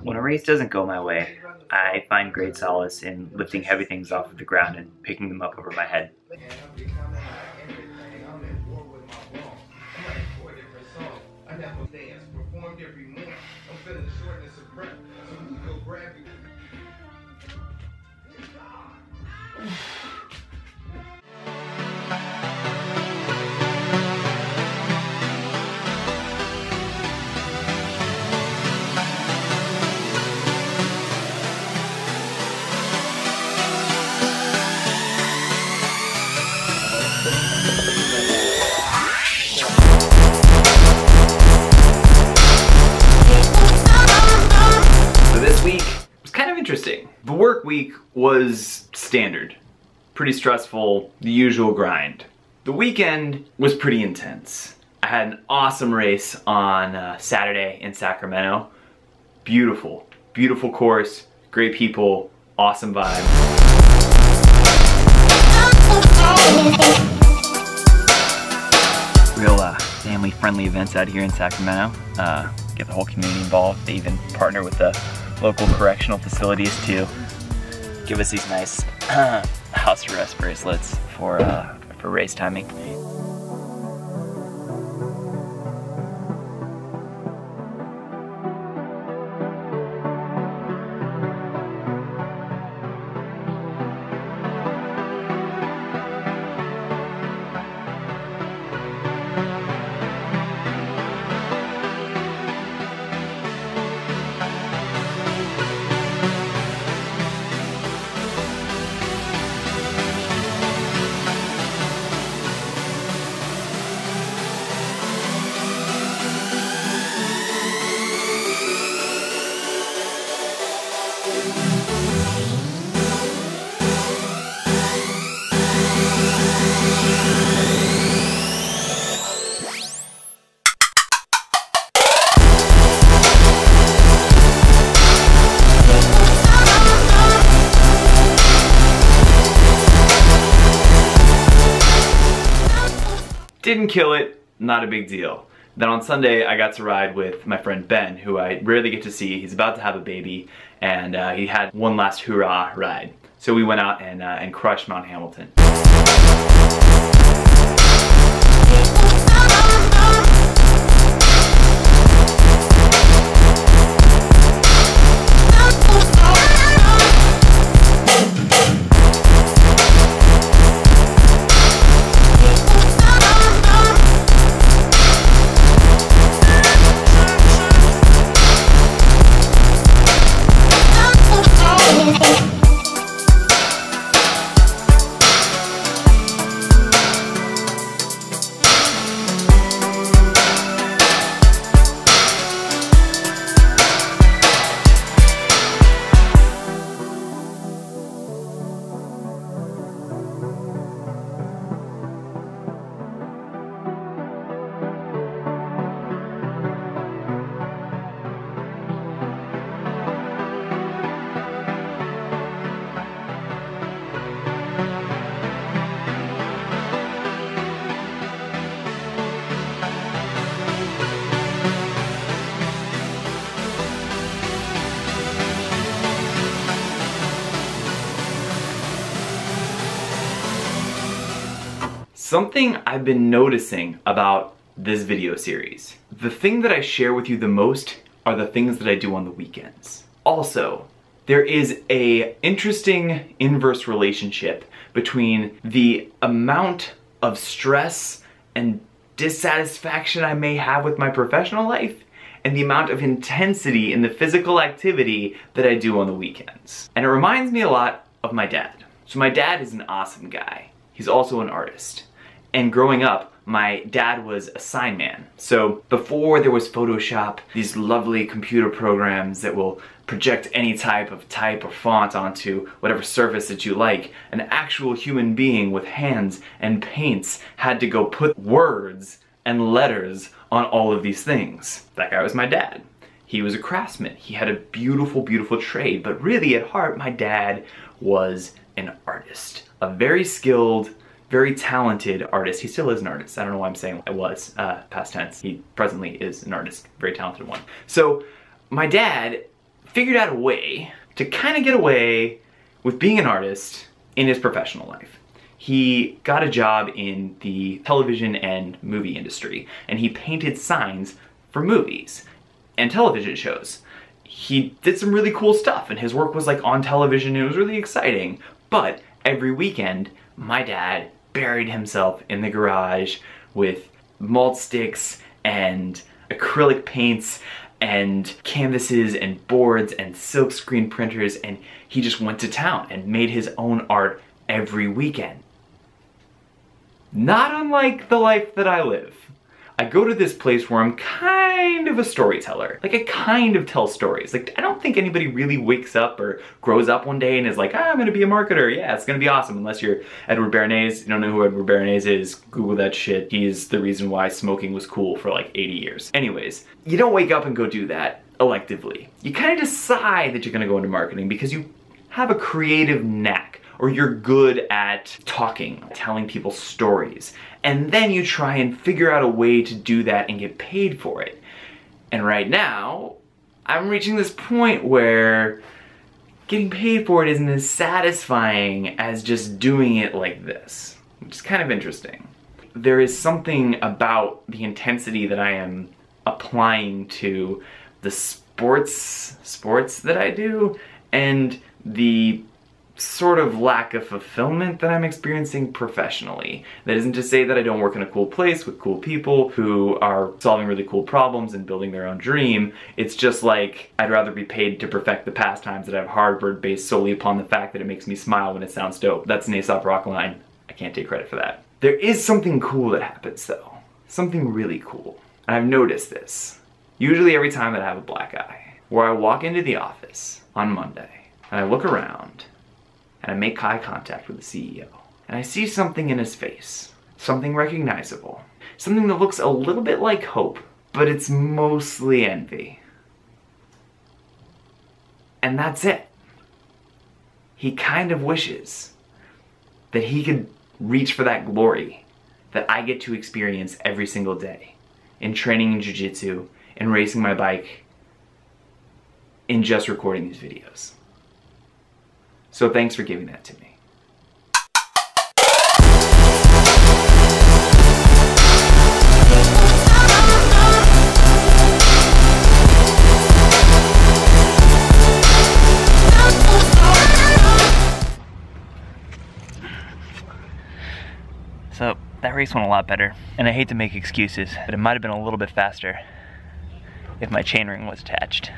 When a race doesn't go my way, I find great solace in lifting heavy things off of the ground and picking them up over my head. Interesting. The work week was standard, pretty stressful, the usual grind. The weekend was pretty intense. I had an awesome race on Saturday in Sacramento. Beautiful, beautiful course, great people, awesome vibe. Real family-friendly events out here in Sacramento. Get the whole community involved. They even partner with the local correctional facilities to give us these nice house arrest bracelets for race timing. Didn't kill it, not a big deal. Then on Sunday, I got to ride with my friend Ben, who I rarely get to see. He's about to have a baby, and he had one last hoorah ride. So we went out and crushed Mount Hamilton. Something I've been noticing about this video series. The thing that I share with you the most are the things that I do on the weekends. Also, there is an interesting inverse relationship between the amount of stress and dissatisfaction I may have with my professional life and the amount of intensity in the physical activity that I do on the weekends. And it reminds me a lot of my dad. So my dad is an awesome guy. He's also an artist. And growing up, my dad was a sign man. So before there was Photoshop, these lovely computer programs that will project any type or font onto whatever surface that you like, an actual human being with hands and paints had to go put words and letters on all of these things. That guy was my dad. He was a craftsman. He had a beautiful, beautiful trade, but really at heart, my dad was an artist. A very skilled, very talented artist. He still is an artist. I don't know why I'm saying I was, past tense. He presently is an artist, very talented one. So my dad figured out a way to kind of get away with being an artist in his professional life. He got a job in the television and movie industry, and he painted signs for movies and television shows. He did some really cool stuff, and his work was like on television, and it was really exciting. But every weekend, my dad buried himself in the garage with malt sticks and acrylic paints and canvases and boards and silk screen printers, and he just went to town and made his own art every weekend. Not unlike the life that I live. I go to this place where I'm kind of a storyteller. Like, I kind of tell stories. Like, I don't think anybody really wakes up or grows up one day and is like, I'm gonna be a marketer. Yeah, it's gonna be awesome. Unless you're Edward Bernays. You don't know who Edward Bernays is, Google that shit. He's the reason why smoking was cool for like 80 years. Anyways, you don't wake up and go do that electively. You kind of decide that you're gonna go into marketing because you have a creative knack, or you're good at talking, telling people stories. And then you try and figure out a way to do that and get paid for it. And right now, I'm reaching this point where getting paid for it isn't as satisfying as just doing it like this, which is kind of interesting. There is something about the intensity that I am applying to the sports that I do, and the sort of lack of fulfillment that I'm experiencing professionally. That isn't to say that I don't work in a cool place with cool people who are solving really cool problems and building their own dream. It's just like, I'd rather be paid to perfect the pastimes that I have hard based solely upon the fact that it makes me smile when it sounds dope. That's an Aesop Rock line. I can't take credit for that. There is something cool that happens though. Something really cool. And I've noticed this. Usually every time that I have a black eye, where I walk into the office on Monday and I look around and I make eye contact with the CEO, and I see something in his face, something recognizable, something that looks a little bit like hope, but it's mostly envy. And that's it. He kind of wishes that he could reach for that glory that I get to experience every single day in training in jiu-jitsu, in racing my bike, in just recording these videos. So thanks for giving that to me. So that race went a lot better, and I hate to make excuses, but it might have been a little bit faster if my chainring was attached.